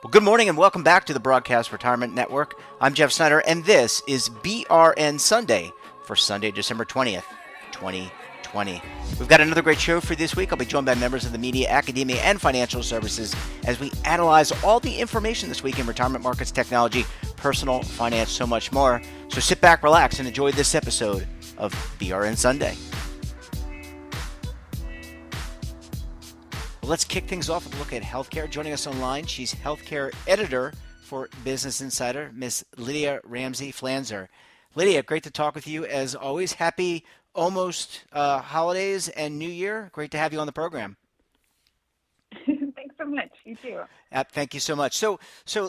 Well, good morning and welcome back to the Broadcast Retirement Network. I'm Jeff Snyder, and this is BRN Sunday for Sunday, December 20th, 2020. We've got another great show for you this week. I'll be joined by members of the media, academia, and financial services as we analyze all the information this week in retirement markets, technology, personal finance, so much more. So sit back, relax, and enjoy this episode of BRN Sunday. Well, let's kick things off with a look at healthcare. Joining us online, she's healthcare editor for Business Insider, Miss Lydia Ramsey Flanzer. Lydia, great to talk with you as always. Happy almost holidays and New Year. Great to have you on the program. Thanks so much. You too. Thank you so much. So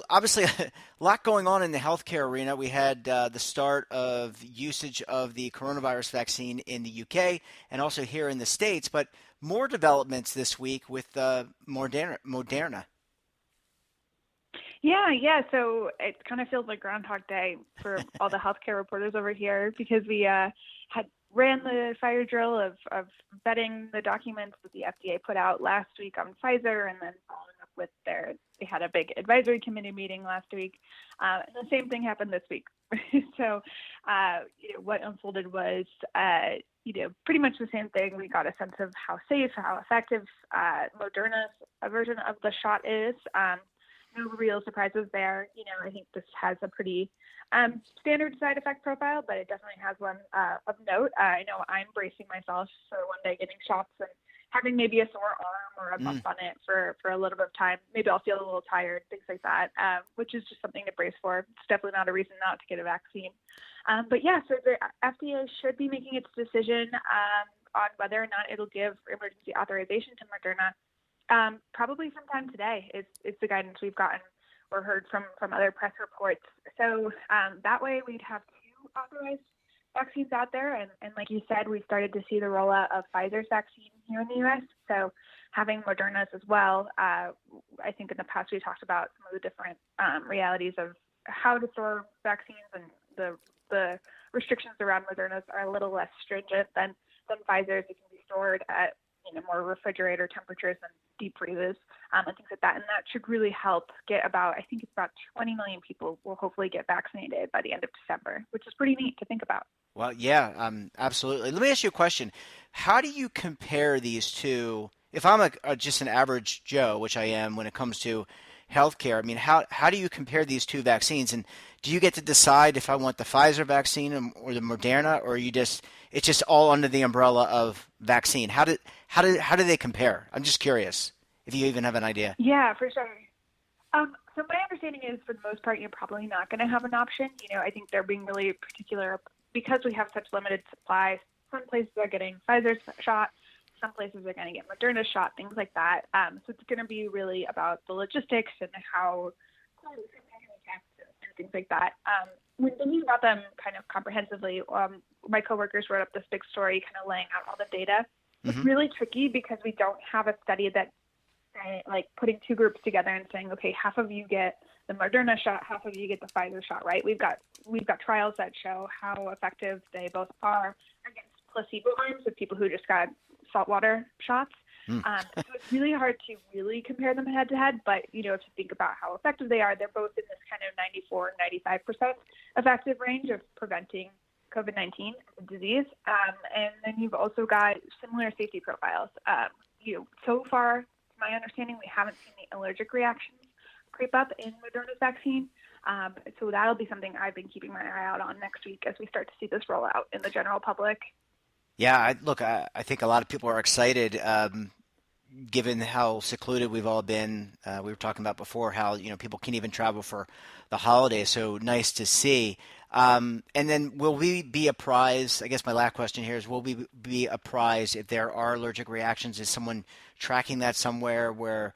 obviously a lot going on in the healthcare arena. We had the start of usage of the coronavirus vaccine in the UK and also here in the States, but more developments this week with Moderna. Yeah. So it kind of feels like Groundhog Day for all the healthcare reporters over here because we had ran the fire drill of vetting the documents that the FDA put out last week on Pfizer, and then following up with they had a big advisory committee meeting last week. And the same thing happened this week. So what unfolded was pretty much the same thing. We got a sense of how safe, how effective Moderna's version of the shot is. No real surprises there. I think this has a pretty standard side effect profile, but it definitely has one of note. I know I'm bracing myself for one day getting shots and having maybe a sore arm or a bump on it for a little bit of time. Maybe I'll feel a little tired, things like that, which is just something to brace for. It's definitely not a reason not to get a vaccine. But yeah, so the FDA should be making its decision on whether or not it'll give emergency authorization to Moderna. Probably sometime today is the guidance we've gotten or heard from other press reports. So that way we'd have two authorized vaccines out there. And like you said, we started to see the rollout of Pfizer's vaccine here in the U.S. So having Moderna's as well, I think in the past we talked about some of the different realities of how to store vaccines, and the restrictions around Moderna's are a little less stringent than Pfizer's. It can be stored at more refrigerator temperatures and deep freezes and things like that. And that should really help get I think it's about 20 million people will hopefully get vaccinated by the end of December, which is pretty neat to think about. Well, yeah, absolutely. Let me ask you a question. How do you compare these two? If I'm just an average Joe, which I am when it comes to healthcare, I mean, how do you compare these two vaccines? And do you get to decide if I want the Pfizer vaccine or the Moderna, or it's just all under the umbrella of vaccine? How do they compare? I'm just curious if you even have an idea. Yeah, for sure. So my understanding is, for the most part, you're probably not going to have an option. I think they're being really particular because we have such limited supply. Some places are getting Pfizer's shot, some places are going to get Moderna's shot, things like that. So it's going to be really about the logistics and how and things like that. When thinking about them kind of comprehensively, my coworkers wrote up this big story kind of laying out all the data. It's really tricky because we don't have a study that like putting two groups together and saying, okay, half of you get the Moderna shot, half of you get the Pfizer shot, right? We've got trials that show how effective they both are against placebo arms of people who just got saltwater shots. So it's really hard to really compare them head to head, but if you think about how effective they are, they're both in this kind of 94 and 95% effective range of preventing COVID-19 disease. And then you've also got similar safety profiles. So far, to my understanding, we haven't seen the allergic reactions creep up in Moderna's vaccine. So that'll be something I've been keeping my eye out on next week as we start to see this roll out in the general public. Yeah, I think a lot of people are excited, given how secluded we've all been. We were talking about before how people can't even travel for the holidays. So nice to see. And then will we be apprised? I guess my last question here is: will we be apprised if there are allergic reactions? Is someone tracking that somewhere where,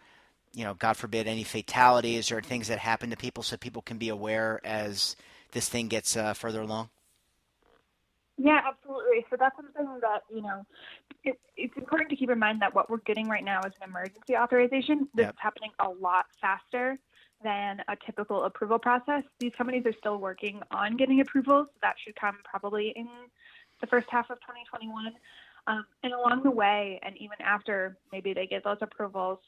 God forbid, any fatalities or things that happen to people, so people can be aware as this thing gets further along? Yeah, absolutely. So that's something that, it's important to keep in mind that what we're getting right now is an emergency authorization. This is happening a lot faster than a typical approval process. These companies are still working on getting approvals. That should come probably in the first half of 2021. And along the way, and even after maybe they get those approvals,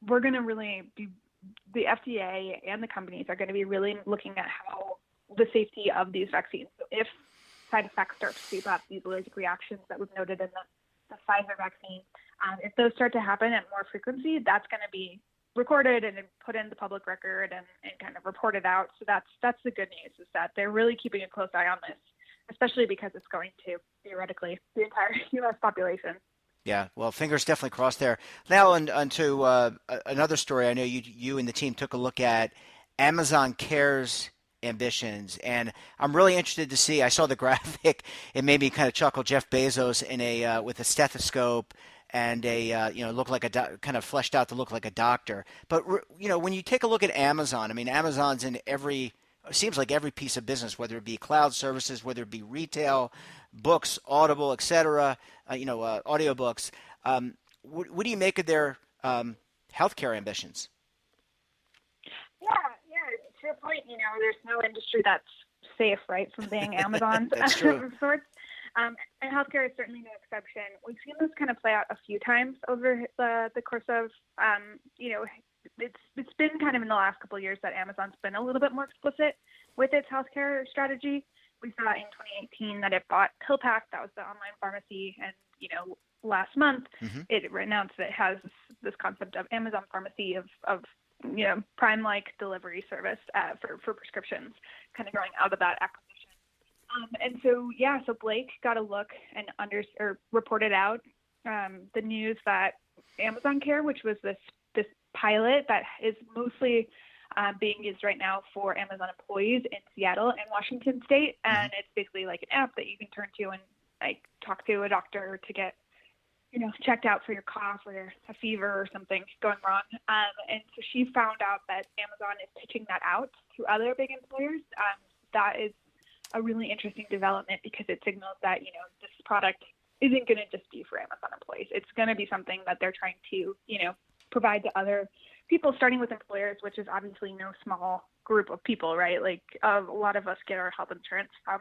we're going to really be the FDA and the companies are going to be really looking at how the safety of these vaccines. So if side effects start to creep up, these allergic reactions that we've noted in the Pfizer vaccine, if those start to happen at more frequency, that's going to be recorded and put in the public record and kind of reported out. So that's the good news, is that they're really keeping a close eye on this, especially because it's going to theoretically the entire U.S. population. Yeah, well, fingers definitely crossed there. Now, onto another story. I know you and the team took a look at Amazon Care's ambitions, and I'm really interested to see. I saw the graphic; it made me kind of chuckle. Jeff Bezos in a with a stethoscope and a looked like kind of fleshed out to look like a doctor. But when you take a look at Amazon, I mean, Amazon's in every it seems like every piece of business, whether it be cloud services, whether it be retail, books, Audible, etc., audiobooks. What do you make of their healthcare ambitions? Yeah. To your point, there's no industry that's safe, right, from being Amazon That's true. of sorts. And healthcare is certainly no exception. We've seen this kind of play out a few times over the course of, it's been kind of in the last couple of years that Amazon's been a little bit more explicit with its healthcare strategy. We saw in 2018 that it bought PillPack, that was the online pharmacy, and last month it announced that it has this concept of Amazon Pharmacy of Prime-like delivery service for prescriptions, kind of growing out of that acquisition. So Blake got a look and reported out the news that Amazon Care, which was this pilot that is mostly being used right now for Amazon employees in Seattle and Washington State, and it's basically like an app that you can turn to and like talk to a doctor to get checked out for your cough or a fever or something going wrong. And so she found out that Amazon is pitching that out to other big employers. That is a really interesting development because it signals that, this product isn't going to just be for Amazon employees. It's going to be something that they're trying to, provide to other people, starting with employers, which is obviously no small group of people, right? Like a lot of us get our health insurance from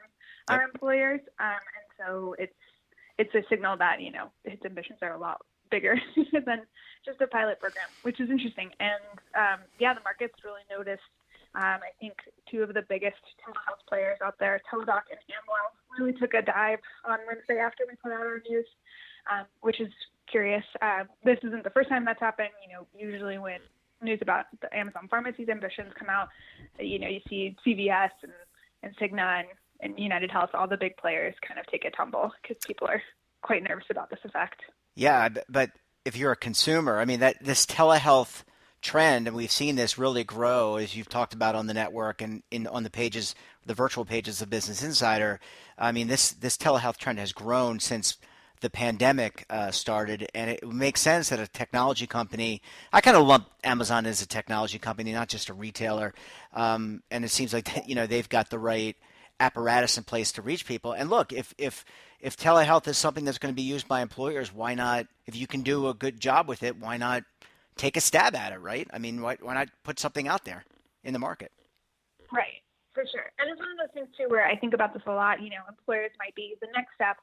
our employers. And so it's a signal that, its ambitions are a lot bigger than just a pilot program, which is interesting. And the market's really noticed. I think two of the biggest telehealth players out there, Teladoc and Amwell, really took a dive on Wednesday after we put out our news, which is curious. This isn't the first time that's happened. Usually when news about the Amazon Pharmacy's ambitions come out, you see CVS and Cigna and United Health, all the big players kind of take a tumble because people are quite nervous about this effect. Yeah, but if you're a consumer, I mean, this telehealth trend, and we've seen this really grow, as you've talked about on the network and on the pages, the virtual pages of Business Insider. I mean, this telehealth trend has grown since the pandemic started, and it makes sense that a technology company, I kind of lump Amazon as a technology company, not just a retailer, and it seems like they've got the right apparatus in place to reach people. And look, if telehealth is something that's going to be used by employers, why not? If you can do a good job with it, why not take a stab at it, right? I mean, why not put something out there in the market? Right, for sure. And it's one of those things too where I think about this a lot. Employers might be the next step,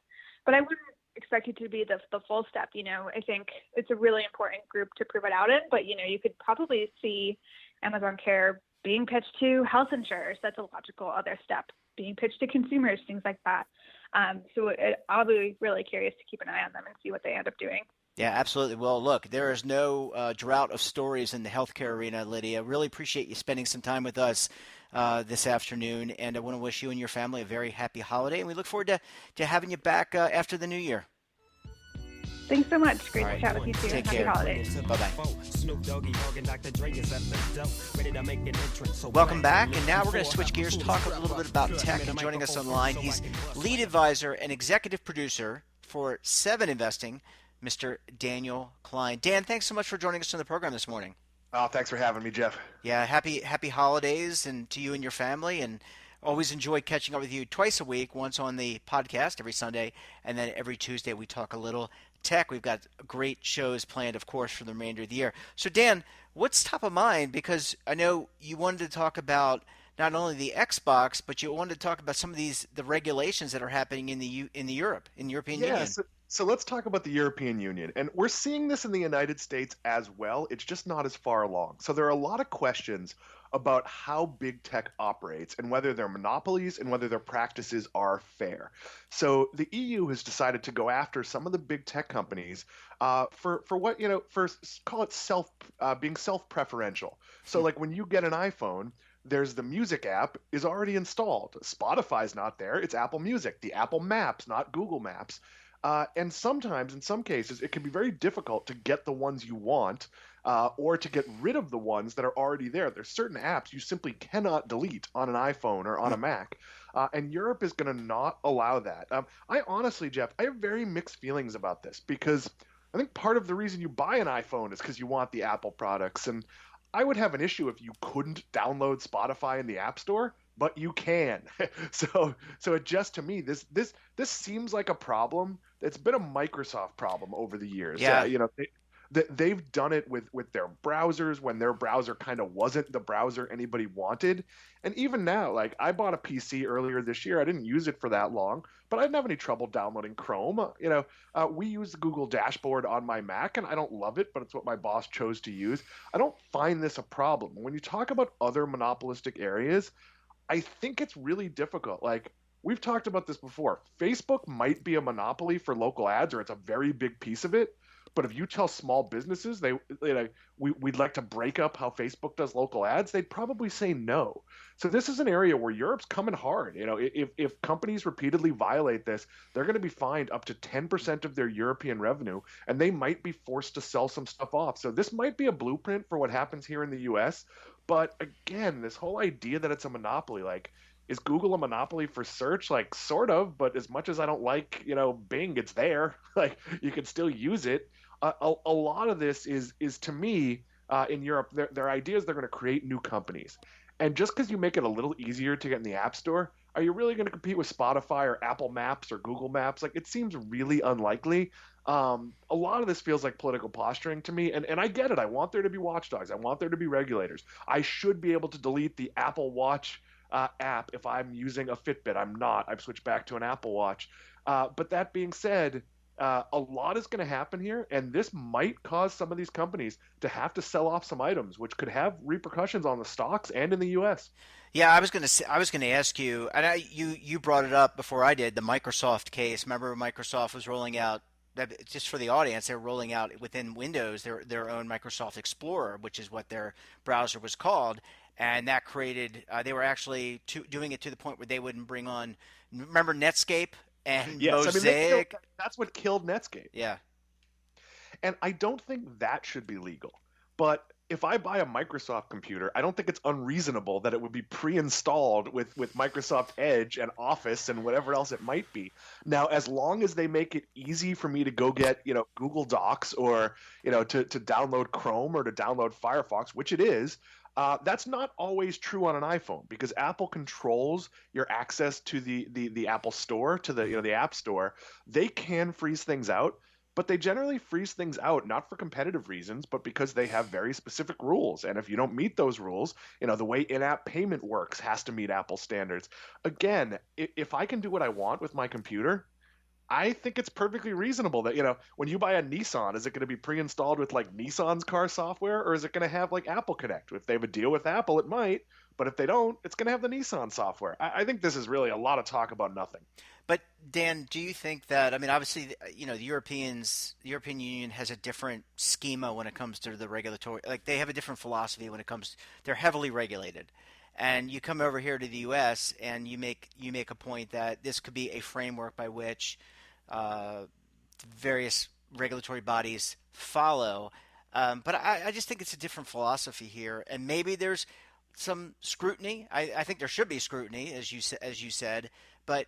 but I wouldn't expect it to be the full step. I think it's a really important group to prove it out in, but you could probably see Amazon Care being pitched to health insurers. That's a logical other step. Being pitched to consumers, things like that. I'll be really curious to keep an eye on them and see what they end up doing. Yeah, absolutely. Well, look, there is no drought of stories in the healthcare arena, Lydia. Really appreciate you spending some time with us this afternoon, and I want to wish you and your family a very happy holiday, and we look forward to having you back after the new year. Thanks so much. Great to right. chat with you too. Take Happy care. holidays. Bye-bye. Welcome back, and now we're going to switch gears, talk a little bit about tech. And joining us online, he's lead advisor and executive producer for Seven Investing, Mr. Daniel Klein. Dan, thanks so much for joining us on the program this morning. Oh, thanks for having me, Jeff. Yeah, happy holidays and to you and your family, and always enjoy catching up with you twice a week, once on the podcast every Sunday, and then every Tuesday we talk a little tech. We've got great shows planned, of course, for the remainder of the year. So, Dan, what's top of mind? Because I know you wanted to talk about not only the Xbox, but you wanted to talk about some of the regulations that are happening in European Union. So let's talk about the European Union. And we're seeing this in the United States as well. It's just not as far along. So there are a lot of questions about how big tech operates and whether they're monopolies and whether their practices are fair. So the EU has decided to go after some of the big tech companies for what, for call it being self-preferential. So like when you get an iPhone, there's the music app is already installed. Spotify's not there. It's Apple Music, the Apple Maps, not Google Maps. And sometimes, in some cases, it can be very difficult to get the ones you want or to get rid of the ones that are already there. There's certain apps you simply cannot delete on an iPhone or on a Mac. And Europe is going to not allow that. I honestly, Jeff, I have very mixed feelings about this because I think part of the reason you buy an iPhone is because you want the Apple products. And I would have an issue if you couldn't download Spotify in the App Store, but you can. So it just to me this seems like a problem that's been a Microsoft problem over the years. Yeah. They've done it with their browsers when their browser kind of wasn't the browser anybody wanted. And even now, like I bought a PC earlier this year. I didn't use it for that long, but I didn't have any trouble downloading Chrome. We use the Google dashboard on my Mac, and I don't love it, but it's what my boss chose to use. I don't find this a problem. When you talk about other monopolistic areas, I think it's really difficult. Like we've talked about this before. Facebook might be a monopoly for local ads, or it's a very big piece of it. But if you tell small businesses we'd like to break up how Facebook does local ads, they'd probably say no. So this is an area where Europe's coming hard. If companies repeatedly violate this, they're going to be fined up to 10% of their European revenue, and they might be forced to sell some stuff off. So this might be a blueprint for what happens here in the U.S. But again, this whole idea that it's a monopoly, like, is Google a monopoly for search? Like, sort of, but as much as I don't like, Bing, it's there. Like, you can still use it. A lot of this is to me in Europe, their ideas they're going to create new companies, and just because you make it a little easier to get in the App Store, are you really going to compete with Spotify or Apple Maps or Google Maps? Like, it seems really unlikely. A lot of this feels like political posturing to me, and I get it. I want there to be watchdogs. I want there to be regulators. I should be able to delete the Apple Watch app if I'm using a Fitbit. I'm not. I've switched back to an Apple Watch. But that being said, a lot is going to happen here, and this might cause some of these companies to have to sell off some items, which could have repercussions on the stocks and in the U.S. Yeah, I was gonna ask you, and you brought it up before I did, the Microsoft case. Remember, Microsoft was rolling out, just for the audience, they were rolling out within Windows their own Microsoft Explorer, which is what their browser was called, and that created. They were actually doing it to the point where they wouldn't bring on. Remember Netscape and Yes, I mean Mosaic? that's what killed Netscape. Yeah. And I don't think that should be legal. But if I buy a Microsoft computer, I don't think it's unreasonable that it would be pre-installed with Microsoft Edge and Office and whatever else it might be. Now, as long as they make it easy for me to go get, Google Docs or, to download Chrome or to download Firefox, which it is, that's not always true on an iPhone because Apple controls your access to the Apple Store, to the App Store. They can freeze things out, but they generally freeze things out not for competitive reasons, but because they have very specific rules. And if you don't meet those rules, the way in-app payment works has to meet Apple standards. Again, if I can do what I want with my computer, I think it's perfectly reasonable that, when you buy a Nissan, is it going to be pre-installed with like Nissan's car software, or is it going to have like Apple Connect? If they have a deal with Apple, it might, but if they don't, it's going to have the Nissan software. I think this is really a lot of talk about nothing. But Dan, do you think that, I mean, obviously, the European Union has a different schema when it comes to the regulatory, like they have a different philosophy when it comes, they're heavily regulated. And you come over here to the US and you make a point that this could be a framework by which uh, various regulatory bodies follow. But I just think it's a different philosophy here, and maybe there's some scrutiny. I think there should be scrutiny, as you said. But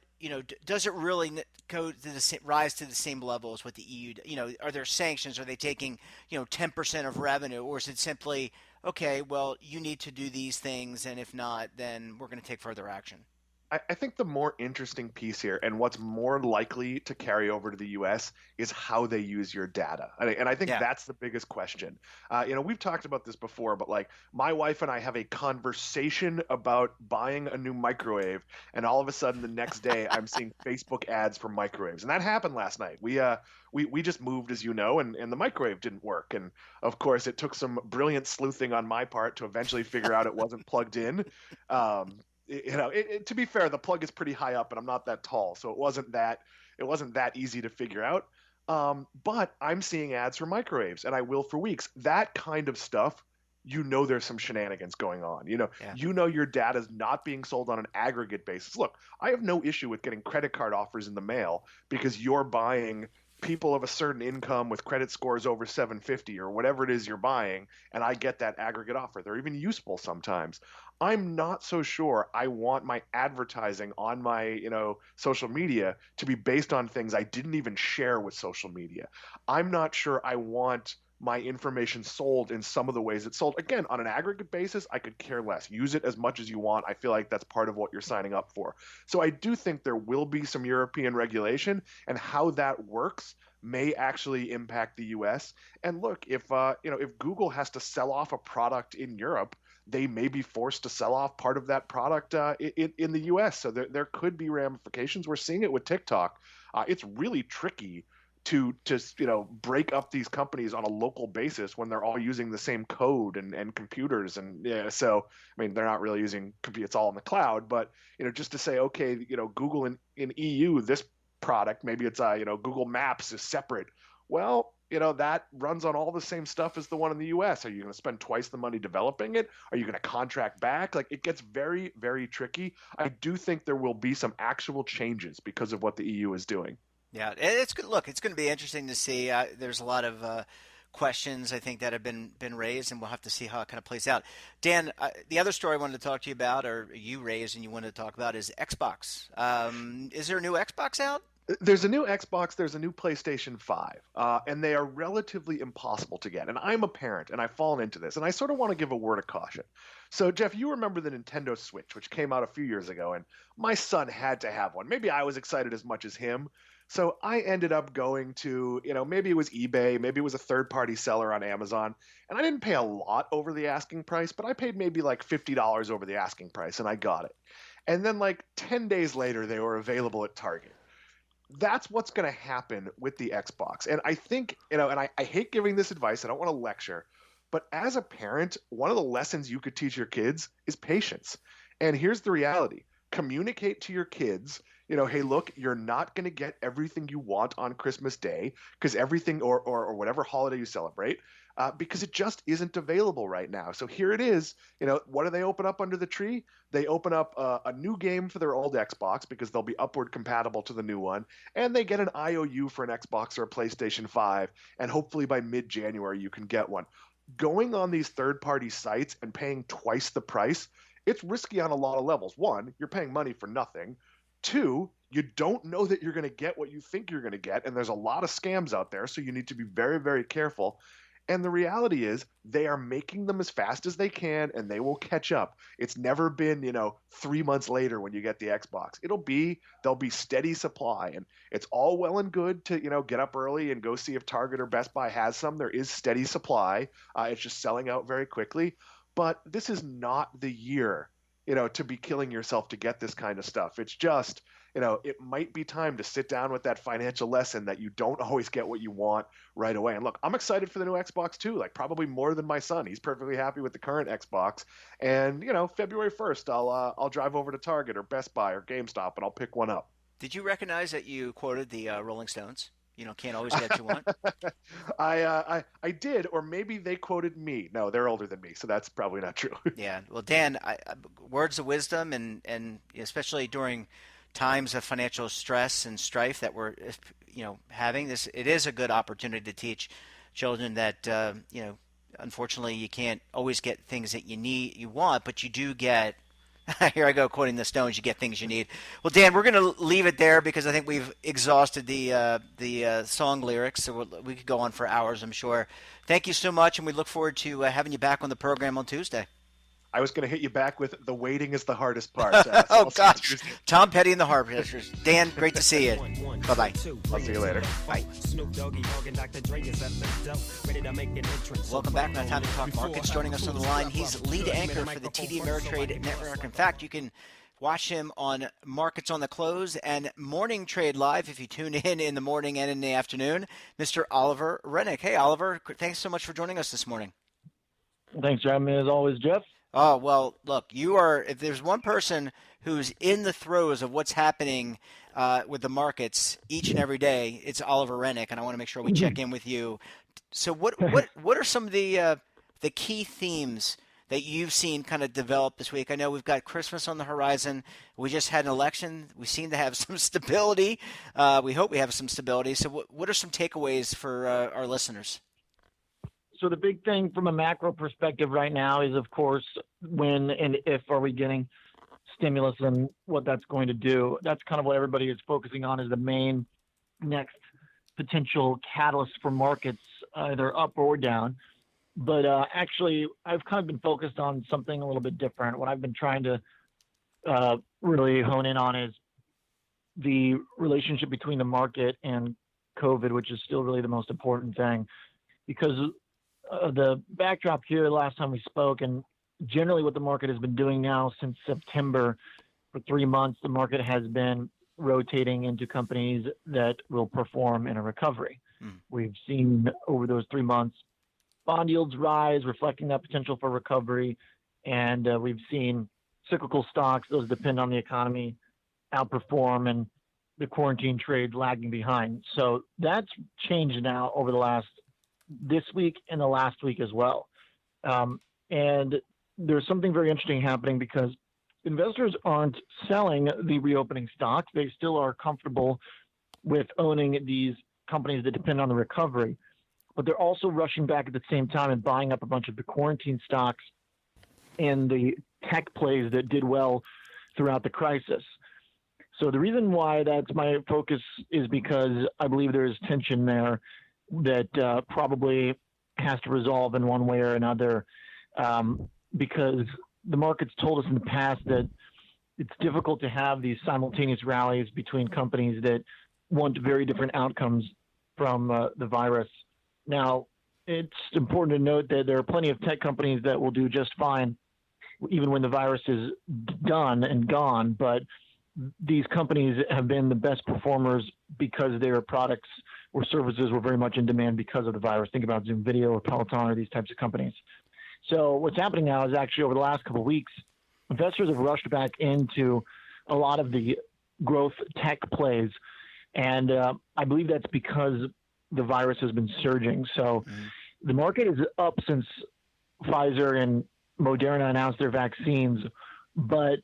does it really go to rise to the same level as what the EU? Are there sanctions? Are they taking 10% of revenue, or is it simply okay? Well, you need to do these things, and if not, then we're going to take further action. I think the more interesting piece here and what's more likely to carry over to the US is how they use your data. And I think Yeah. that's the biggest question. We've talked about this before, but like my wife and I have a conversation about buying a new microwave, and all of a sudden the next day I'm seeing Facebook ads for microwaves. And that happened last night. We just moved, as you know, and the microwave didn't work. And of course, it took some brilliant sleuthing on my part to eventually figure out it wasn't plugged in. Um, to be fair, the plug is pretty high up, and I'm not that tall, so it wasn't that easy to figure out. But I'm seeing ads for microwaves, and I will for weeks. That kind of stuff, there's some shenanigans going on. Yeah. Your data's not being sold on an aggregate basis. Look, I have no issue with getting credit card offers in the mail because you're buying people of a certain income with credit scores over 750 or whatever it is you're buying, and I get that aggregate offer. They're even useful sometimes. I'm not so sure I want my advertising on my, social media to be based on things I didn't even share with social media. I'm not sure I want my information sold in some of the ways it's sold. Again, on an aggregate basis, I could care less. Use it as much as you want. I feel like that's part of what you're signing up for. So I do think there will be some European regulation, and how that works may actually impact the US. And look, if Google has to sell off a product in Europe, they may be forced to sell off part of that product in the US. So there could be ramifications. We're seeing it with TikTok. It's really tricky to just break up these companies on a local basis when they're all using the same code and computers. And yeah, so I mean, they're not really using compute, it's all in the cloud. But just to say, okay, Google in EU, this product, maybe it's Google Maps is separate. Well, that runs on all the same stuff as the one in the US. Are you going to spend twice the money developing it? Are you going to contract back? Like, it gets very, very tricky. I do think there will be some actual changes because of what the EU is doing. Yeah, it's good. Look, it's going to be interesting to see. There's a lot of questions I think that have been raised, and we'll have to see how it kind of plays out. Dan, the other story I wanted to talk to you about, or you raised and you wanted to talk about, is Xbox. Is there a new Xbox out? There's a new Xbox, there's a new PlayStation 5, and they are relatively impossible to get. And I'm a parent, and I've fallen into this, and I sort of want to give a word of caution. So, Jeff, you remember the Nintendo Switch, which came out a few years ago, and my son had to have one. Maybe I was excited as much as him. So I ended up going to, maybe it was eBay, maybe it was a third-party seller on Amazon, and I didn't pay a lot over the asking price, but I paid maybe like $50 over the asking price, and I got it. And then like 10 days later, they were available at Target. That's what's going to happen with the Xbox. And I think, and I hate giving this advice, I don't want to lecture, but as a parent, one of the lessons you could teach your kids is patience. And here's the reality: communicate to your kids, hey, look, you're not going to get everything you want on Christmas Day because everything, or whatever holiday you celebrate, because it just isn't available right now. So here it is. What do they open up under the tree? They open up a new game for their old Xbox because they'll be upward compatible to the new one, and they get an IOU for an Xbox or a PlayStation 5, and hopefully by mid-January you can get one. Going on these third-party sites and paying twice the price, it's risky on a lot of levels. One, you're paying money for nothing. Two, you don't know that you're going to get what you think you're going to get, and there's a lot of scams out there, so you need to be very, very careful. And the reality is, they are making them as fast as they can, and they will catch up. It's never been, 3 months later when you get the Xbox. There'll be steady supply, and it's all well and good to, get up early and go see if Target or Best Buy has some. There is steady supply. It's just selling out very quickly. But this is not the year, to be killing yourself to get this kind of stuff. It's just, it might be time to sit down with that financial lesson that you don't always get what you want right away. And look, I'm excited for the new Xbox too, like probably more than my son. He's perfectly happy with the current Xbox. And, February 1st, I'll drive over to Target or Best Buy or GameStop and I'll pick one up. Did you recognize that you quoted the Rolling Stones? Can't always get what you want. I did, or maybe they quoted me. No, they're older than me, so that's probably not true. Yeah. Well, Dan, words of wisdom, and especially during times of financial stress and strife that we're having this, it is a good opportunity to teach children that unfortunately you can't always get things that you want, but you do get. Here I go quoting the Stones. You get things you need. Well, Dan, we're going to leave it there because I think we've exhausted the song lyrics, so we could go on for hours, I'm sure. Thank you so much, and we look forward to having you back on the program on Tuesday. I was going to hit you back with the waiting is the hardest part. So Oh I'll see you gosh, Tuesday. Tom Petty and the Harvesters. Dan, great to see you. Bye-bye. I'll see you later. Bye. Welcome back. Now time to talk markets. Joining us on the line, he's lead anchor for the TD Ameritrade Network. In fact, you can watch him on Markets on the Close and Morning Trade Live if you tune in the morning and in the afternoon. Mr. Oliver Rennick. Hey, Oliver. Thanks so much for joining us this morning. Thanks for having me as always, Jeff. Oh, well, look, you are, if there's one person who's in the throes of what's happening with the markets each and every day, it's Oliver Rennick, and I want to make sure we check in with you. So what are some of the key themes that you've seen kind of develop this week? I know we've got Christmas on the horizon. We just had an election. We seem to have some stability. We hope we have some stability. So what are some takeaways for our listeners? So the big thing from a macro perspective right now is, of course, when and if are we getting stimulus and what that's going to do. That's kind of what everybody is focusing on as the main next potential catalyst for markets, either up or down. But actually, I've kind of been focused on something a little bit different. What I've been trying to really hone in on is the relationship between the market and COVID, which is still really the most important thing. Because the backdrop here last time we spoke, and generally what the market has been doing now since September for 3 months, the market has been rotating into companies that will perform in a recovery. We've seen over those 3 months bond yields rise, reflecting that potential for recovery. And we've seen cyclical stocks, those depend on the economy, outperform, and the quarantine trade lagging behind. So that's changed now over this week and the last week as well. And there's something very interesting happening because investors aren't selling the reopening stocks. They still are comfortable with owning these companies that depend on the recovery, but they're also rushing back at the same time and buying up a bunch of the quarantine stocks and the tech plays that did well throughout the crisis. So the reason why that's my focus is because I believe there is tension there that probably has to resolve in one way or another, because the market's told us in the past that it's difficult to have these simultaneous rallies between companies that want very different outcomes from the virus. Now, it's important to note that there are plenty of tech companies that will do just fine even when the virus is done and gone, but these companies have been the best performers because their products or services were very much in demand because of the virus. Think about Zoom Video or Peloton or these types of companies. So what's happening now is actually over the last couple of weeks, investors have rushed back into a lot of the growth tech plays. And I believe that's because the virus has been surging. So the market is up since Pfizer and Moderna announced their vaccines, but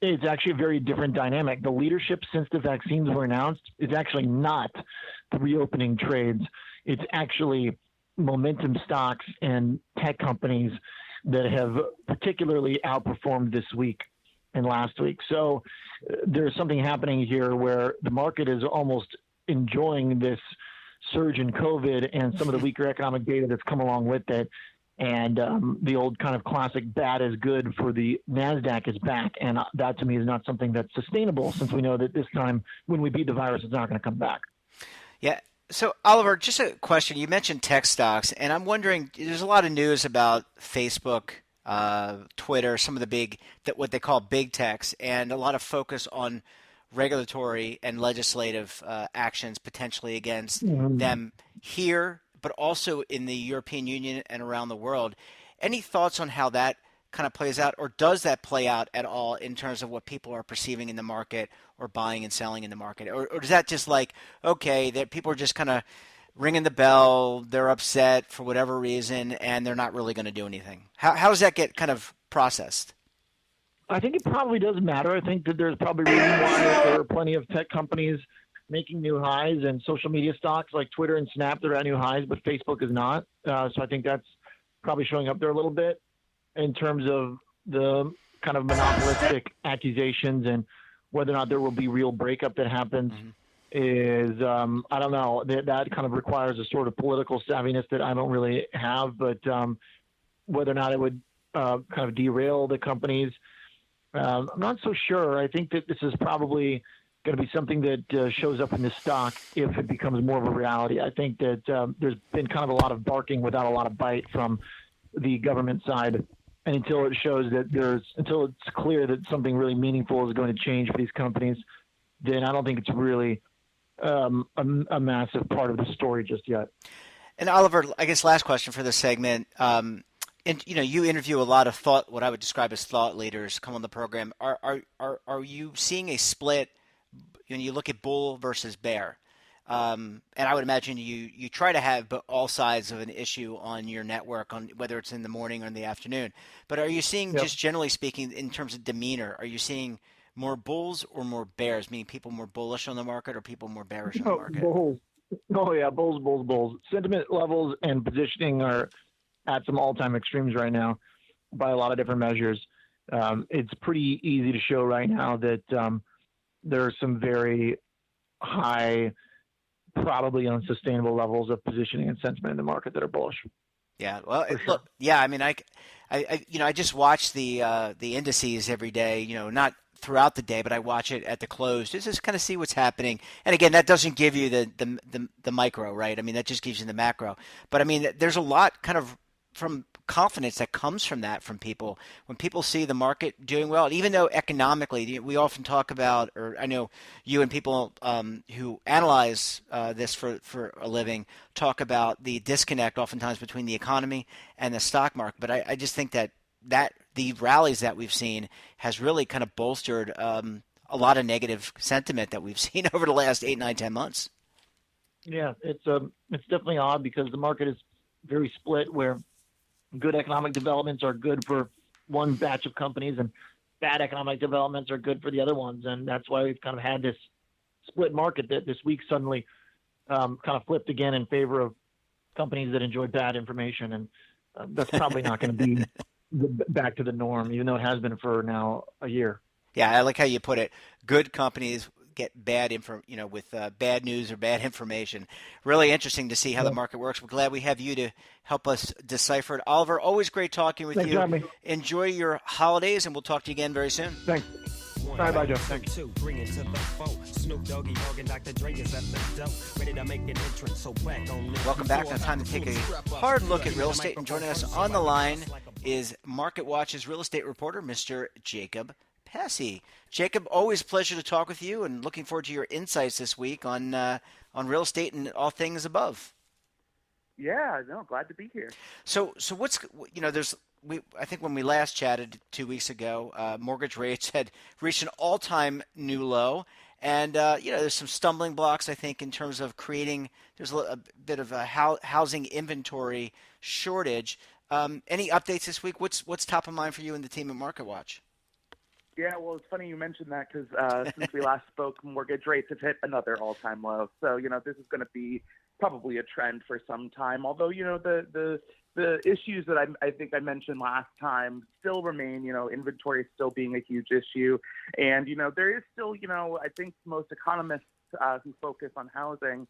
it's actually a very different dynamic. The leadership since the vaccines were announced is actually not the reopening trades. It's actually momentum stocks and tech companies that have particularly outperformed this week and last week. So there's something happening here where the market is almost enjoying this surge in COVID and some of the weaker economic data that's come along with it. And the old kind of classic bad is good for the NASDAQ is back. And that to me is not something that's sustainable, since we know that this time when we beat the virus, it's not going to come back. Yeah. So, Oliver, just a question. You mentioned tech stocks, and I'm wondering, there's a lot of news about Facebook, Twitter, some of the big, what they call big techs, and a lot of focus on regulatory and legislative actions potentially against them here, but also in the European Union and around the world. Any thoughts on how that kind of plays out, or does that play out at all in terms of what people are perceiving in the market or buying and selling in the market? Or is that just like, okay, that people are just kind of ringing the bell, they're upset for whatever reason, and they're not really going to do anything? How does that get kind of processed? I think it probably does matter. I think that there's probably a reason why there are plenty of tech companies making new highs, and social media stocks like Twitter and Snap, they're at new highs, but Facebook is not. So I think that's probably showing up there a little bit in terms of the kind of monopolistic accusations and whether or not there will be real breakup that happens is, I don't know, that kind of requires a sort of political savviness that I don't really have, but whether or not it would kind of derail the companies. I'm not so sure. I think that this is probably going to be something that shows up in the stock if it becomes more of a reality. I think that there's been kind of a lot of barking without a lot of bite from the government side. And until it shows that until it's clear that something really meaningful is going to change for these companies, then I don't think it's really a massive part of the story just yet. And Oliver, I guess last question for this segment. And you interview a lot of what I would describe as thought leaders come on the program. Are you seeing a split when you look at bull versus bear? And I would imagine you try to have all sides of an issue on your network, on whether it's in the morning or in the afternoon. But are you seeing, just generally speaking, in terms of demeanor, are you seeing more bulls or more bears? Meaning people more bullish on the market or people more bearish on the market? Bulls. Oh yeah, bulls. Sentiment levels and positioning are at some all-time extremes right now by a lot of different measures. It's pretty easy to show right now that there are some very high, probably unsustainable levels of positioning and sentiment in the market that are bullish. Yeah, well, For sure. look, yeah, I mean, I just watch the indices every day. Not throughout the day, but I watch it at the close just kind of see what's happening. And again, that doesn't give you the micro, right? I mean, that just gives you the macro. But I mean, there's a lot kind of from confidence that comes from that from people when people see the market doing well. Even though economically, we often talk about, or I know you and people who analyze this for a living talk about the disconnect oftentimes between the economy and the stock market. But I just think that the rallies that we've seen has really kind of bolstered a lot of negative sentiment that we've seen over the last 8, 9, 10 months. Yeah, it's definitely odd because the market is very split where good economic developments are good for one batch of companies and bad economic developments are good for the other ones. And that's why we've kind of had this split market that this week suddenly kind of flipped again in favor of companies that enjoy bad information. And that's probably not going to be back to the norm, even though it has been for now a year. Yeah, I like how you put it. Good companies get bad with bad news or bad information. Really interesting to see how the market works. We're glad we have you to help us decipher it. Oliver, always great talking with Thanks, you. Jeremy. Enjoy your holidays, and we'll talk to you again very soon. Thanks. Bye, Joe. Thanks. Welcome back. Now time to take a hard look at real estate. And joining us on the line is Market Watch's real estate reporter, Mr. Jacob Passy. Jacob, always a pleasure to talk with you, and looking forward to your insights this week on real estate and all things above. Yeah, no, glad to be here. So what's I think when we last chatted 2 weeks ago, mortgage rates had reached an all-time new low, and there's some stumbling blocks I think in terms of creating. There's a bit of a housing inventory shortage. Any updates this week? What's top of mind for you and the team at Market Watch? Yeah, well, it's funny you mentioned that because since we last spoke, mortgage rates have hit another all-time low. So, this is going to be probably a trend for some time. Although, the issues that I think I mentioned last time still remain, inventory still being a huge issue. And, there is still, I think most economists who focus on housing,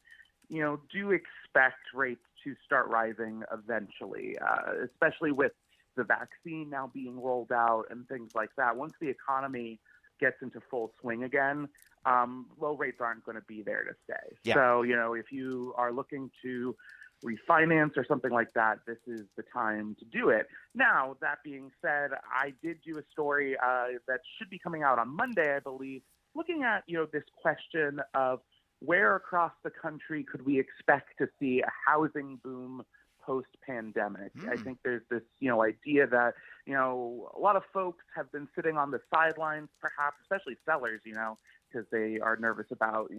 do expect rates to start rising eventually, especially with the vaccine now being rolled out and things like that. Once the economy gets into full swing again, low rates aren't going to be there to stay. Yeah. So, if you are looking to refinance or something like that, this is the time to do it. Now, that being said, I did do a story that should be coming out on Monday, I believe, looking at, this question of where across the country could we expect to see a housing boom post-pandemic. I think there's this, idea that, a lot of folks have been sitting on the sidelines, perhaps, especially sellers, because they are nervous about,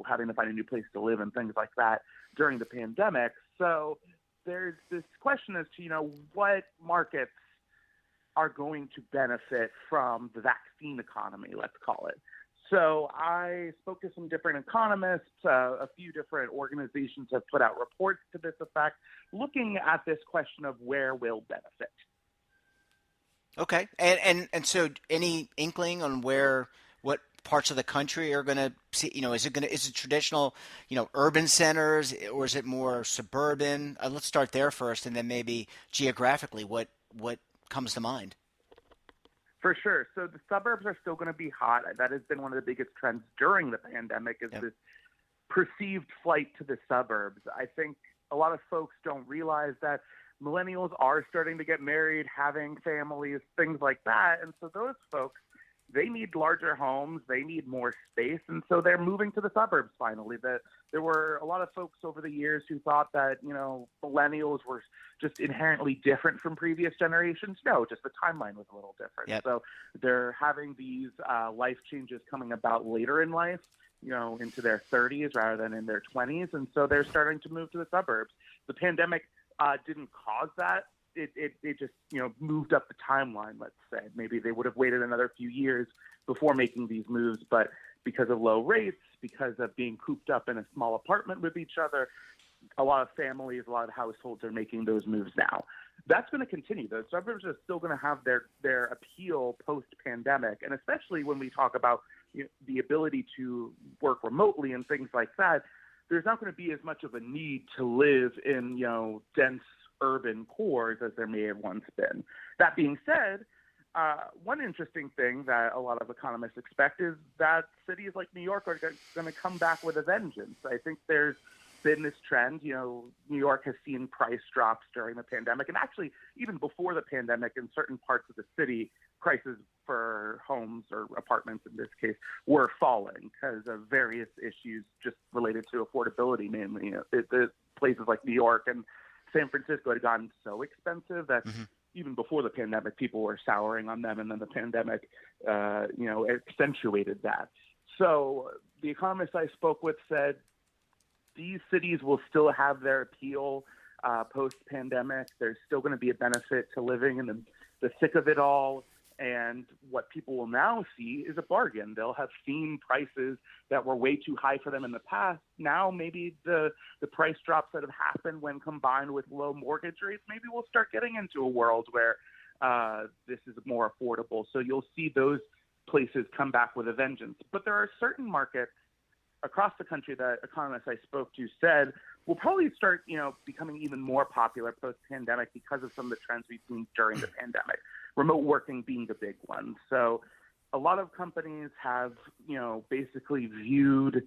having to find a new place to live and things like that during the pandemic. So there's this question as to, what markets are going to benefit from the vaccine economy, let's call it. So I spoke to some different economists. A few different organizations have put out reports to this effect, looking at this question of where will benefit. Okay, and so any inkling on what parts of the country are going to see? Is it traditional, urban centers, or is it more suburban? Let's start there first, and then maybe geographically, what comes to mind. For sure. So the suburbs are still going to be hot. That has been one of the biggest trends during the pandemic is this perceived flight to the suburbs. I think a lot of folks don't realize that millennials are starting to get married, having families, things like that. And so those folks, they need larger homes, they need more space, and so they're moving to the suburbs finally. There were a lot of folks over the years who thought that, millennials were just inherently different from previous generations. No, just the timeline was a little different. Yep. So they're having these life changes coming about later in life, into their 30s rather than in their 20s, and so they're starting to move to the suburbs. The pandemic didn't cause that. It just, moved up the timeline, let's say. Maybe they would have waited another few years before making these moves, but because of low rates, because of being cooped up in a small apartment with each other, a lot of families, a lot of households are making those moves now. That's going to continue. The suburbs are still going to have their appeal post-pandemic, and especially when we talk about the ability to work remotely and things like that, there's not going to be as much of a need to live in, dense urban cores as there may have once been. That being said, one interesting thing that a lot of economists expect is that cities like New York are going to come back with a vengeance. I think there's been this trend. New York has seen price drops during the pandemic, and actually even before the pandemic in certain parts of the city, prices for homes or apartments in this case were falling because of various issues just related to affordability mainly. The places like New York and San Francisco had gotten so expensive that even before the pandemic, people were souring on them, and then the pandemic, accentuated that. So the economists I spoke with said these cities will still have their appeal post-pandemic. There's still going to be a benefit to living in the thick of it all. And what people will now see is a bargain. They'll have seen prices that were way too high for them in the past. Now maybe the price drops that have happened when combined with low mortgage rates, maybe we'll start getting into a world where this is more affordable. So you'll see those places come back with a vengeance. But there are certain markets across the country that economists I spoke to said will probably start, becoming even more popular post-pandemic because of some of the trends we've seen during the pandemic. Remote working being the big one. So a lot of companies have, basically viewed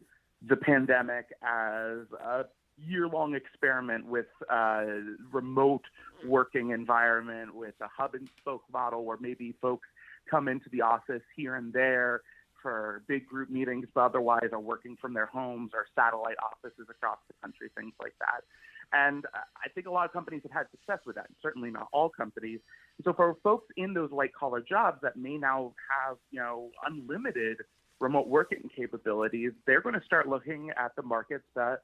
the pandemic as a year-long experiment with a remote working environment with a hub and spoke model where maybe folks come into the office here and there for big group meetings, but otherwise are working from their homes or satellite offices across the country, things like that. And I think a lot of companies have had success with that, certainly not all companies. So for folks in those white-collar jobs that may now have, unlimited remote working capabilities, they're going to start looking at the markets that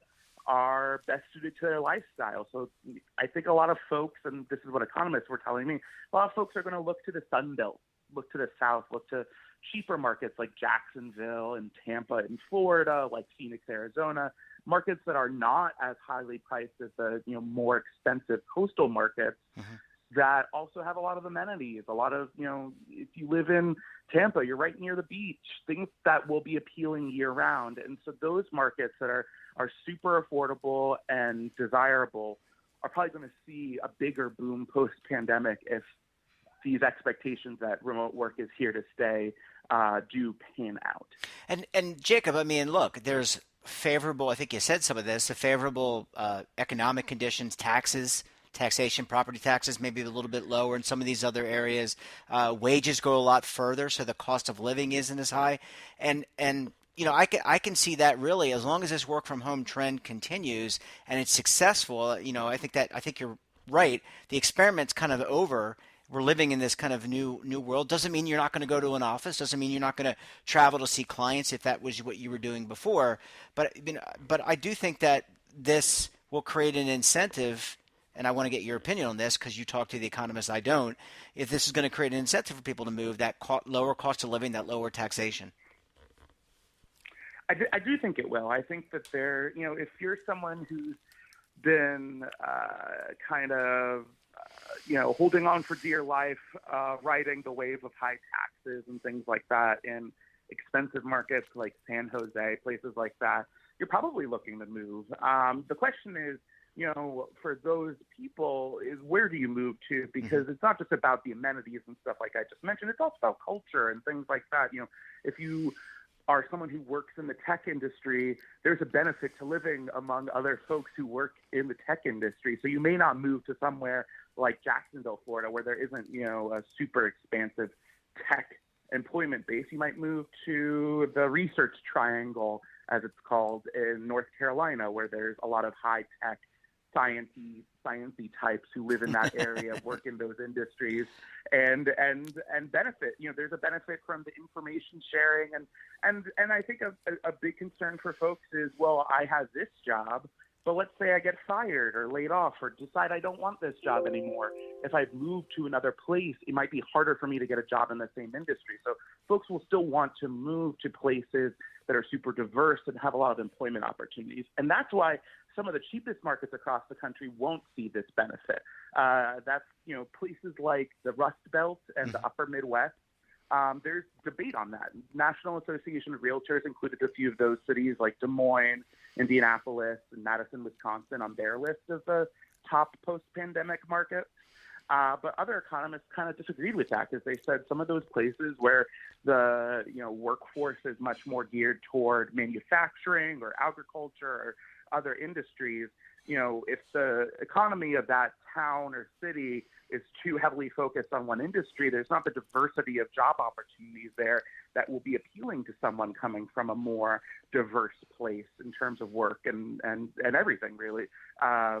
are best suited to their lifestyle. So I think a lot of folks, and this is what economists were telling me, a lot of folks are going to look to the Sun Belt, look to the South, look to cheaper markets like Jacksonville and Tampa in Florida, like Phoenix, Arizona, markets that are not as highly priced as the more expensive coastal markets that also have a lot of amenities, a lot of, if you live in Tampa, you're right near the beach, things that will be appealing year round. And so those markets that are super affordable and desirable are probably going to see a bigger boom post-pandemic if these expectations that remote work is here to stay do pan out. And Jacob, I mean, look, there's favorable, I think you said some of this, the favorable economic conditions, taxation, property taxes, maybe a little bit lower in some of these other areas. Wages go a lot further, so the cost of living isn't as high. And I can see that really as long as this work from home trend continues and it's successful. I think you're right. The experiment's kind of over. We're living in this kind of new world. Doesn't mean you're not going to go to an office. Doesn't mean you're not going to travel to see clients if that was what you were doing before. But I do think that this will create an incentive, and I want to get your opinion on this because you talk to the economists, I don't. If this is going to create an incentive for people to move, that lower cost of living, that lower taxation. I do think it will. I think that if you're someone who's been kind of holding on for dear life, riding the wave of high taxes and things like that in expensive markets like San Jose, places like that, you're probably looking to move. The question is, for those people is where do you move to? Because it's not just about the amenities and stuff like I just mentioned. It's also about culture and things like that. If you are someone who works in the tech industry, there's a benefit to living among other folks who work in the tech industry. So you may not move to somewhere like Jacksonville, Florida, where there isn't, a super expansive tech employment base. You might move to the Research Triangle, as it's called, in North Carolina, where there's a lot of high tech sciencey types who live in that area, work in those industries, and benefit. There's a benefit from the information sharing, and I think a big concern for folks is, well, I have this job, but let's say I get fired or laid off or decide I don't want this job anymore. If I've moved to another place, it might be harder for me to get a job in the same industry. So folks will still want to move to places that are super diverse and have a lot of employment opportunities. And that's why some of the cheapest markets across the country won't see this benefit. That's, places like the Rust Belt and the Upper Midwest. There's debate on that. National Association of Realtors included a few of those cities like Des Moines, Indianapolis, and Madison, Wisconsin on their list of the top post-pandemic markets. But other economists kind of disagreed with that because they said some of those places where the workforce is much more geared toward manufacturing or agriculture or other industries, if the economy of that town or city is too heavily focused on one industry, there's not the diversity of job opportunities there that will be appealing to someone coming from a more diverse place in terms of work and everything really,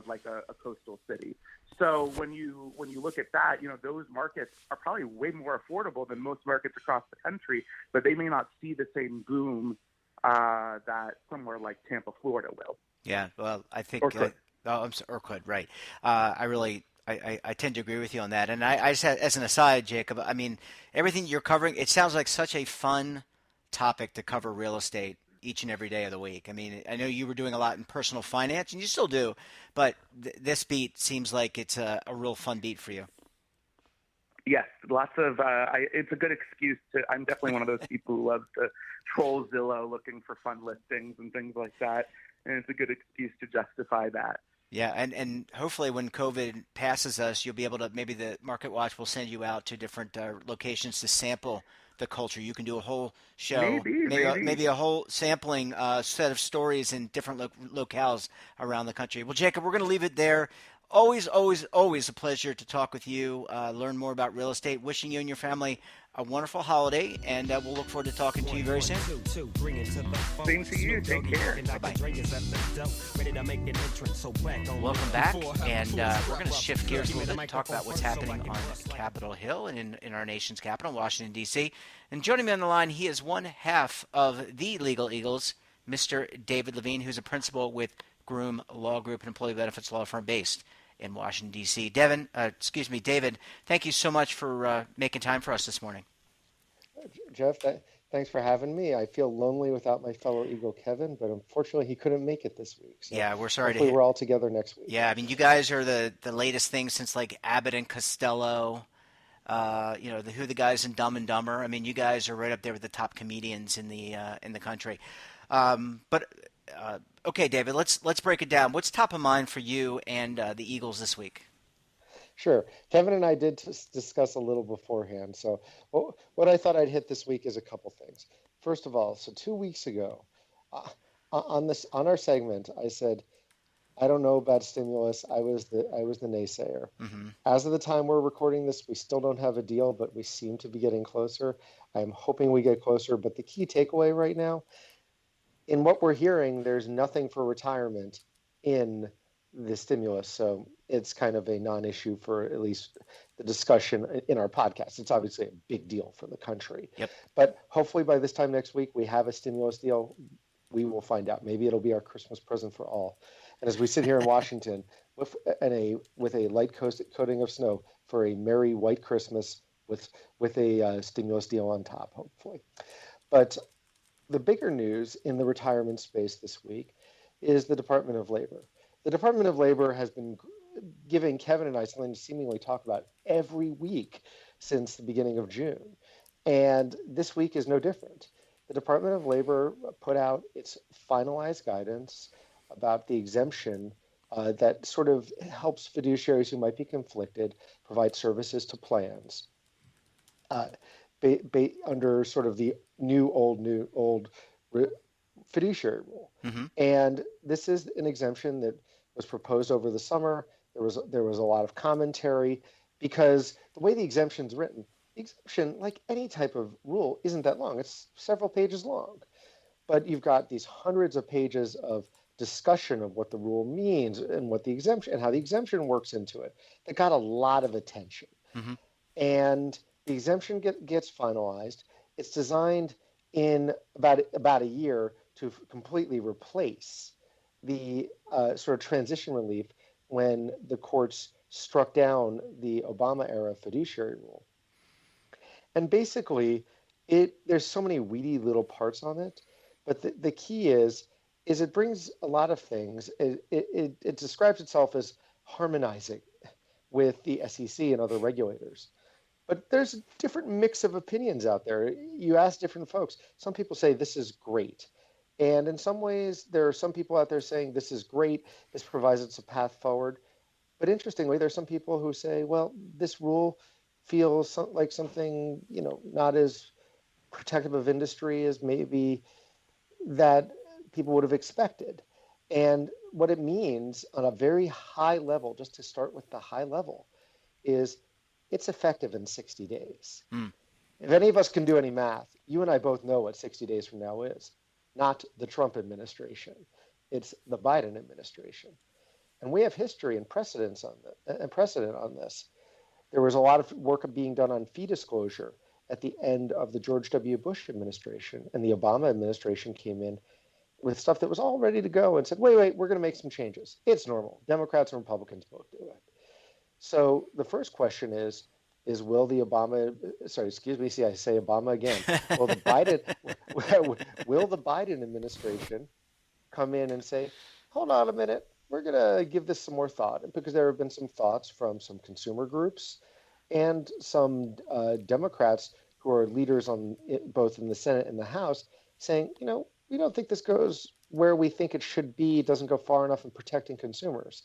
like a coastal city. So when you look at that, those markets are probably way more affordable than most markets across the country, but they may not see the same boom that somewhere like Tampa, Florida will. Yeah, well, I think Or could. or could, right. I tend to agree with you on that. And I just had, as an aside, Jacob, I mean, everything you're covering, it sounds like such a fun topic to cover real estate each and every day of the week. I mean, I know you were doing a lot in personal finance, and you still do, but this beat seems like it's a real fun beat for you. Yes, lots of. It's a good excuse to. I'm definitely one of those people who loves to troll Zillow looking for fun listings and things like that, and it's a good excuse to justify that. Yeah, and hopefully when COVID passes us, you'll be able to, maybe the Market Watch will send you out to different locations to sample the culture. You can do a whole show, maybe a whole sampling set of stories in different locales around the country. Well, Jacob, we're going to leave it there. Always, always, always a pleasure to talk with you, learn more about real estate. Wishing you and your family a wonderful holiday, and we'll look forward to talking to you very soon. Same to you. Take care. Bye-bye. Welcome back, and we're going to shift gears a little bit and talk about what's happening on Capitol Hill and in our nation's capital, Washington, D.C. And joining me on the line, he is one half of the Legal Eagles, Mr. David Levine, who's a principal with Groom Law Group, an employee benefits law firm based in Washington, D.C. David, thank you so much for making time for us this morning. Jeff, thanks for having me. I feel lonely without my fellow Eagle, Kevin, but unfortunately he couldn't make it this week. So yeah, we're sorry hopefully we're all together next week. Yeah, I mean, you guys are the latest thing since like Abbott and Costello, who the guys in Dumb and Dumber. I mean, you guys are right up there with the top comedians in the country. Okay, David, let's break it down. What's top of mind for you and the Eagles this week? Sure. Kevin and I did discuss a little beforehand. So what I thought I'd hit this week is a couple things. First of all, so 2 weeks ago, on our segment, I said, I don't know about stimulus. I was the naysayer. Mm-hmm. As of the time we're recording this, we still don't have a deal, but we seem to be getting closer. I'm hoping we get closer. But the key takeaway right now, in what we're hearing, there's nothing for retirement in the stimulus. So it's kind of a non-issue for at least the discussion in our podcast. It's obviously a big deal for the country. Yep. But hopefully by this time next week, we have a stimulus deal. We will find out. Maybe it'll be our Christmas present for all. And as we sit here in Washington with a light coating of snow for a merry white Christmas with a stimulus deal on top, hopefully. But the bigger news in the retirement space this week is the Department of Labor. The Department of Labor has been giving Kevin and I something to seemingly talk about every week since the beginning of June. And this week is no different. The Department of Labor put out its finalized guidance about the exemption that sort of helps fiduciaries who might be conflicted provide services to plans uh, under sort of the new old fiduciary rule. Mm-hmm. And this is an exemption that was proposed over the summer. There was a lot of commentary because the way the exemption's written, the exemption, like any type of rule, isn't that long. It's several pages long. But you've got these hundreds of pages of discussion of what the rule means and what the exemption and how the exemption works into it that got a lot of attention. Mm-hmm. And the exemption gets finalized. It's designed in about a year to completely replace the sort of transition relief when the courts struck down the Obama era fiduciary rule. And basically, there's so many weedy little parts on it, but the key is it brings a lot of things. It describes itself as harmonizing with the SEC and other regulators. But there's a different mix of opinions out there. You ask different folks. Some people say this is great. And in some ways, there are some people out there saying this is great. This provides us a path forward. But interestingly, there's some people who say, well, this rule feels like something, not as protective of industry as maybe that people would have expected. And what it means on a very high level, just to start with the high level, is it's effective in 60 days. Mm. If any of us can do any math, you and I both know what 60 days from now is. Not the Trump administration. It's the Biden administration. And we have history and precedent on this. There was a lot of work being done on fee disclosure at the end of the George W. Bush administration, and the Obama administration came in with stuff that was all ready to go and said, wait, we're going to make some changes. It's normal. Democrats and Republicans both do it. So the first question is will the Obama, sorry, excuse me, see, I say Obama again. Will the Biden administration come in and say, hold on a minute, we're going to give this some more thought? Because there have been some thoughts from some consumer groups and some Democrats who are leaders on both in the Senate and the House saying, we don't think this goes where we think it should be. It doesn't go far enough in protecting consumers.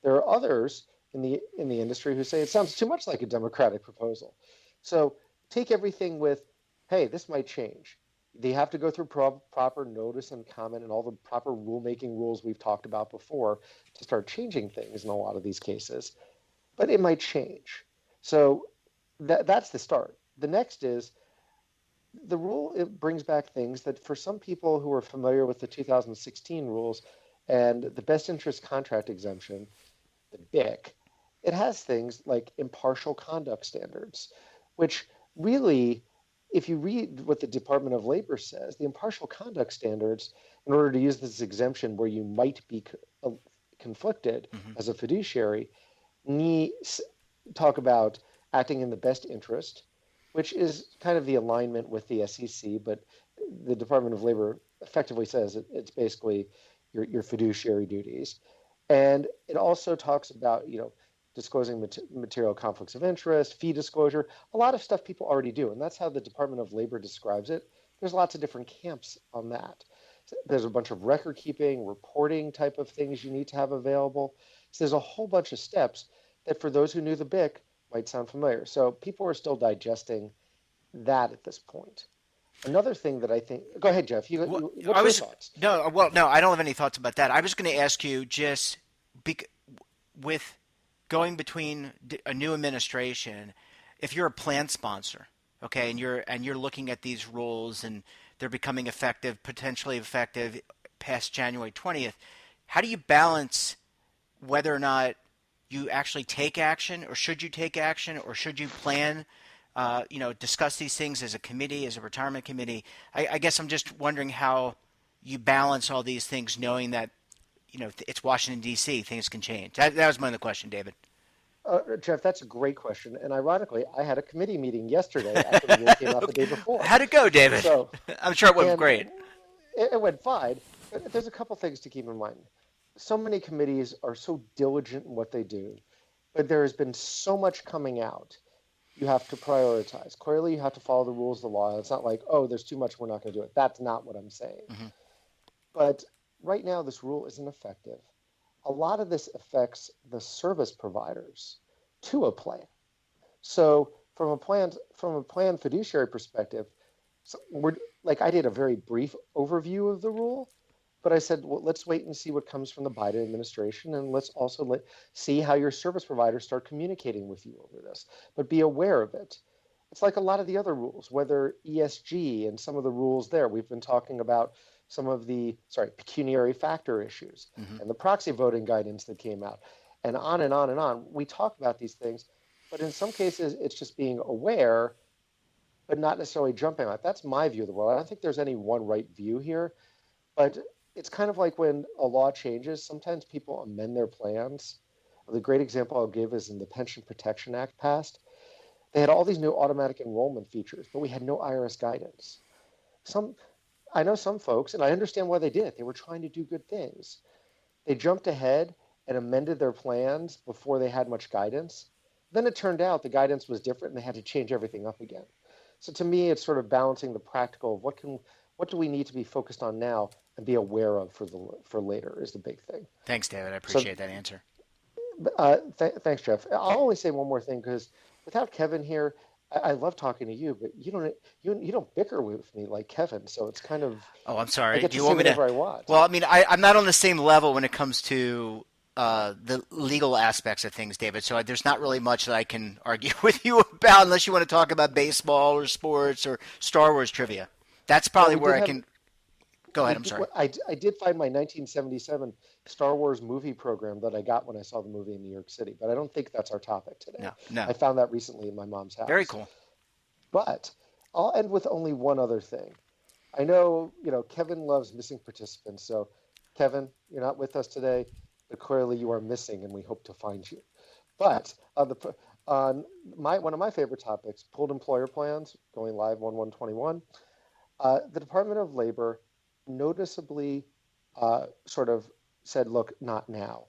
There are others in the industry who say it sounds too much like a Democratic proposal. So take everything with, hey, this might change. They have to go through proper notice and comment and all the proper rulemaking rules we've talked about before to start changing things in a lot of these cases. But it might change. So that's the start. The next is the rule. It brings back things that for some people who are familiar with the 2016 rules and the best interest contract exemption, the BIC, it has things like impartial conduct standards, which really, if you read what the Department of Labor says, the impartial conduct standards, in order to use this exemption where you might be conflicted as a fiduciary, talk about acting in the best interest, which is kind of the alignment with the SEC, but the Department of Labor effectively says it's basically your fiduciary duties. And it also talks about, disclosing material conflicts of interest, fee disclosure, a lot of stuff people already do. And that's how the Department of Labor describes it. There's lots of different camps on that. So there's a bunch of record keeping, reporting type of things you need to have available. So there's a whole bunch of steps that for those who knew the BIC might sound familiar. So people are still digesting that at this point. Another thing that I think, go ahead, Jeff. What's your thoughts? No, I don't have any thoughts about that. I was going to ask you just with going between a new administration, if you're a plan sponsor, okay, and you're looking at these rules and they're becoming potentially effective past January 20th, how do you balance whether or not you actually take action, or should you take action, or should you plan? Discuss these things as a committee, as a retirement committee. I guess I'm just wondering how you balance all these things, knowing that, it's Washington, D.C., things can change. That was my other question, David. Jeff, that's a great question. And ironically, I had a committee meeting yesterday after the rule came out the day before. How'd it go, David? So, I'm sure it went great. It went fine. But there's a couple things to keep in mind. So many committees are so diligent in what they do, but there has been so much coming out. You have to prioritize. Clearly, you have to follow the rules of the law. It's not like, oh, there's too much, we're not going to do it. That's not what I'm saying. But right now, this rule isn't effective. a lot of this affects the service providers to a plan. So from a plan fiduciary perspective, so I did a very brief overview of the rule, but I said, well, let's wait and see what comes from the Biden administration, and let's also see how your service providers start communicating with you over this. But be aware of it. It's like a lot of the other rules, whether ESG and some of the rules there. We've been talking about some of the pecuniary factor issues and the proxy voting guidance that came out, and on and on and on. We talk about these things, but in some cases, it's just being aware, but not necessarily jumping on it. That's my view of the world. I don't think there's any one right view here, but it's kind of like when a law changes, sometimes people amend their plans. The great example I'll give is in the Pension Protection Act passed. They had all these new automatic enrollment features, but we had no IRS guidance. I know some folks, and I understand why they did. They were trying to do good things. They jumped ahead and amended their plans before they had much guidance. Then it turned out the guidance was different and they had to change everything up again. So to me, it's sort of balancing the practical of what do we need to be focused on now and be aware of for later is the big thing. Thanks, David. I appreciate that answer. Thanks, Jeff. I'll only say one more thing, because without Kevin here, I love talking to you, but you don't bicker with me like Kevin, so it's kind of. Oh, I'm sorry. I get Do to you say want me to? whatever I want. Well, I mean, I'm not on the same level when it comes to the legal aspects of things, David. So there's not really much that I can argue with you about, unless you want to talk about baseball or sports or Star Wars trivia. That's probably where I can. Go ahead. I'm sorry. I did find my 1977 Star Wars movie program that I got when I saw the movie in New York City, but I don't think that's our topic today. No. I found that recently in my mom's house. Very cool. But I'll end with only one other thing. I know, Kevin loves missing participants. So, Kevin, you're not with us today, but clearly you are missing, and we hope to find you. But on one of my favorite topics, pooled employer plans, going live 1/1/21, the Department of Labor noticeably sort of said, look, not now.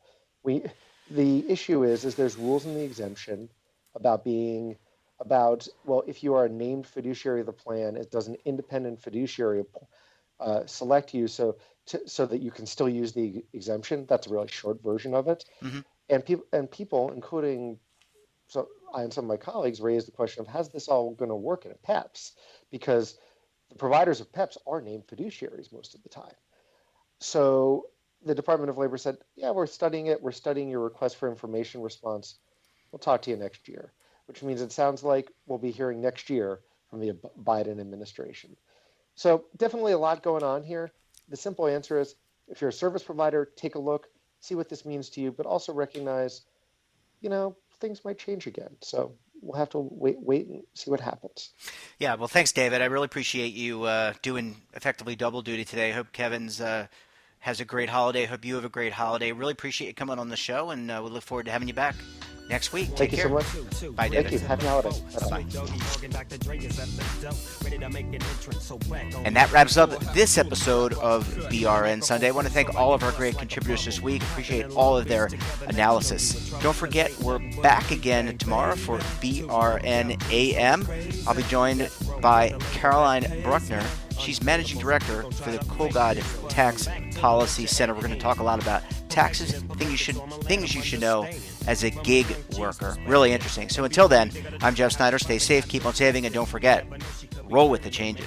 The issue is there's rules in the exemption about if you are a named fiduciary of the plan, it does an independent fiduciary select you so that you can still use the exemption. That's a really short version of it. And people, including I and some of my colleagues, raised the question of how's this all going to work in a PEPS, because the providers of PEPs are named fiduciaries most of the time. So the Department of Labor said, yeah, we're studying it. We're studying your request for information response. We'll talk to you next year, which means it sounds like we'll be hearing next year from the Biden administration. So definitely a lot going on here. The simple answer is, if you're a service provider, take a look, see what this means to you, but also recognize, things might change again. So we'll have to wait and see what happens. Yeah, well, thanks, David. I really appreciate you doing effectively double duty today. I hope Kevin's has a great holiday. I hope you have a great holiday. Really appreciate you coming on the show, and we look forward to having you back next week. Thank Take you care. so much. Bye, David. Thank you. Happy holidays. Bye-bye. And And that wraps up this episode of BRN Sunday. I want to thank all of our great contributors this week. Appreciate all of their analysis. Don't forget, we're back again tomorrow for BRN AM. I'll be joined by Caroline Bruckner. She's managing director for the Kogod Tax Policy Center. We're going to talk a lot about taxes, things you should know as a gig worker. Really interesting. So until then, I'm Jeff Snyder. Stay safe, keep on saving, and don't forget, roll with the changes.